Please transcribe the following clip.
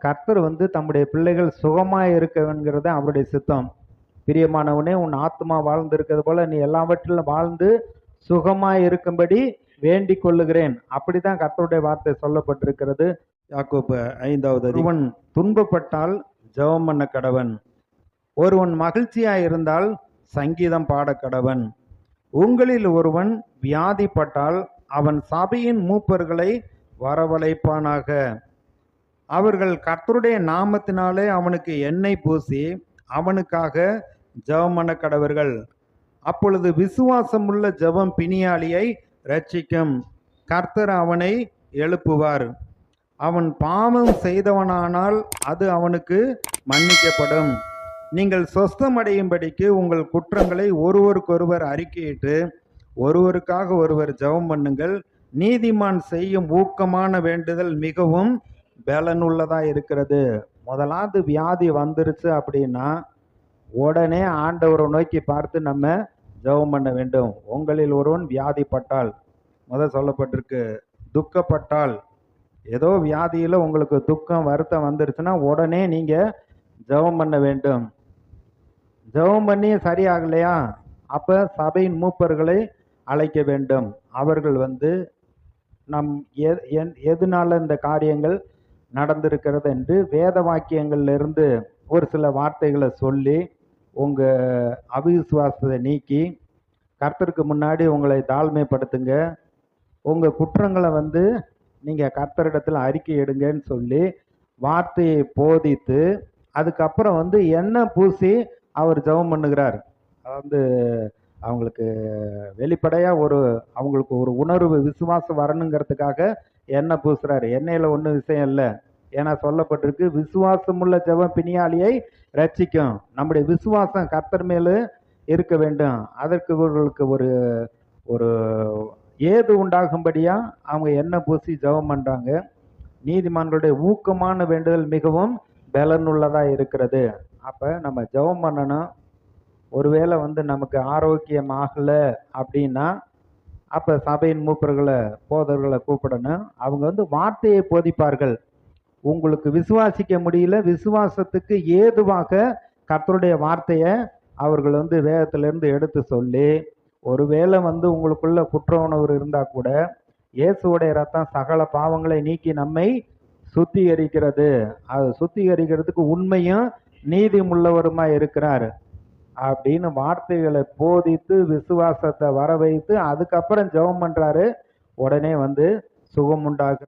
கர்த்தர் வந்து தம்முடைய பிள்ளைகள் சுகமாய் இருக்கவன்கிறது அவருடைய சித்தம். பிரியமானவனே, உன் ஆத்மா வாழ்ந்திருக்கிறது போல நீ எல்லாவற்றிலும் வாழ்ந்து சுகமாய் இருக்கும்படி வேண்டிக் கொள்ளுகிறேன். அப்படிதான் கர்த்தருடைய வார்த்தை சொல்லப்பட்டிருக்கிறது. யாக்கோபு 5வது ஒருவன் துன்பப்பட்டால் ஜெபம் பண்ண கடவன், ஒருவன் மகிழ்ச்சியாய் இருந்தால் சங்கீதம் பாட கடவன். உங்களில் ஒருவன் வியாதிப்பட்டால் அவன் சபையின் மூப்பர்களை வரவழைப்பானாக. அவர்கள் கர்த்தருடைய நாமத்தினாலே அவனுக்கு எண்ணெய் பூசி அவனுக்காக ஜெபம் பண்ண கடவர்கள். அப்பொழுது விசுவாசமுள்ள ஜெபம் பிணியாளியை இரட்சிக்கும், கர்த்தர் அவனை எழுப்புவார். அவன் பாவம் செய்தவனானால் அது அவனுக்கு மன்னிக்கப்படும். நீங்கள் சொஸ்தமடையும்படிக்கு உங்கள் குற்றங்களை ஒருவருக்கொருவர் அறிக்கையிட்டு ஒருவருக்காக ஒருவர் ஜெபம் பண்ணுங்கள். நீதிமான் செய்யும் ஊக்கமான வேண்டுதல் மிகவும் பலனுள்ளதாக இருக்கிறது. முதலாவது வியாதி வந்துருச்சு அப்படின்னா உடனே ஆண்டவரை நோக்கி பார்த்து நம்ம ஜெபம் பண்ண வேண்டும். உங்களில் ஒருவன் வியாதிப்பட்டால், சொல்லப்பட்டிருக்கு, துக்கப்பட்டால், ஏதோ வியாதியில் உங்களுக்கு துக்கம் வருத்தம் வந்துருச்சுன்னா உடனே நீங்கள் ஜெபம் பண்ண வேண்டும். ஜெபம் பண்ணி சரியாகலையா, அப்போ சபையின் மூப்பர்களை அழைக்க வேண்டும். அவர்கள் வந்து நம் எதனால இந்த காரியங்கள் நடந்திருக்கிறது என்று வேத வாக்கியங்கள்லேருந்து ஒரு சில வார்த்தைகளை சொல்லி உங்கள் அவிசுவாசத்தை நீக்கி கர்த்தருக்கு முன்னாடி உங்களை தாழ்மைப்படுத்துங்க. உங்கள் குற்றங்களை வந்து நீங்கள் கர்த்தரிடத்தில் அறிக்கை எடுங்கன்னு சொல்லி வார்த்தையை போதித்து அதுக்கப்புறம் வந்து எண்ணெய் பூசி அவர் ஜெபம் பண்ணுகிறார். வந்து அவங்களுக்கு வெளிப்படையாக அவங்களுக்கு ஒரு உணர்வு விசுவாசம் வரணுங்கிறதுக்காக எண்ணெய் பூசுறாரு. எண்ணெயில் ஒன்றும் விஷயம் இல்லை. ஏன்னா சொல்லப்பட்டிருக்கு, விசுவாசமுள்ள ஜெபம் பிணியாளியை ரட்சிக்கும். நம்முடைய விசுவாசம் கர்த்தர் மேலே இருக்க வேண்டும். அதற்கு இவர்களுக்கு ஒரு ஒரு ஏது உண்டாகும்படியா அவங்க எண்ணெய் பூசி ஜெபம் பண்றாங்க. நீதிமான்களுடைய ஊக்கமான வேண்டுதல் மிகவும் பலனுள்ளதாக இருக்கிறது. அப்போ நம்ம ஜெபம் பண்ணணும். ஒருவேளை வந்து நமக்கு ஆரோக்கியம் ஆகலை அப்படின்னா அப்போ சபையின் மூப்பர்களை போதர்களை கூப்பிடணும். அவங்க வந்து வார்த்தையை போதிப்பார்கள். உங்களுக்கு விசுவாசிக்க முடியல, விசுவாசத்துக்கு ஏதுவாக கர்த்தருடைய வார்த்தையை அவர்கள் வந்து வேதத்திலிருந்து எடுத்து சொல்லி, ஒருவேளை வந்து உங்களுக்குள்ள குற்ற உணர்வு இருந்தால் கூட இயேசுவுடைய ரத்தம் சகல பாவங்களை நீக்கி நம்மை சுத்திகரிக்கிறது. அது சுத்திகரிக்கிறதுக்கு உண்மையும் நீதி உள்ளவருமாய் இருக்கிறார் அப்படின்னு வார்த்தைகளை போதித்து விசுவாசத்தை வர வைத்து அதுக்கப்புறம் ஜெபம் பண்றாரு. உடனே வந்து சுகம் உண்டாகு.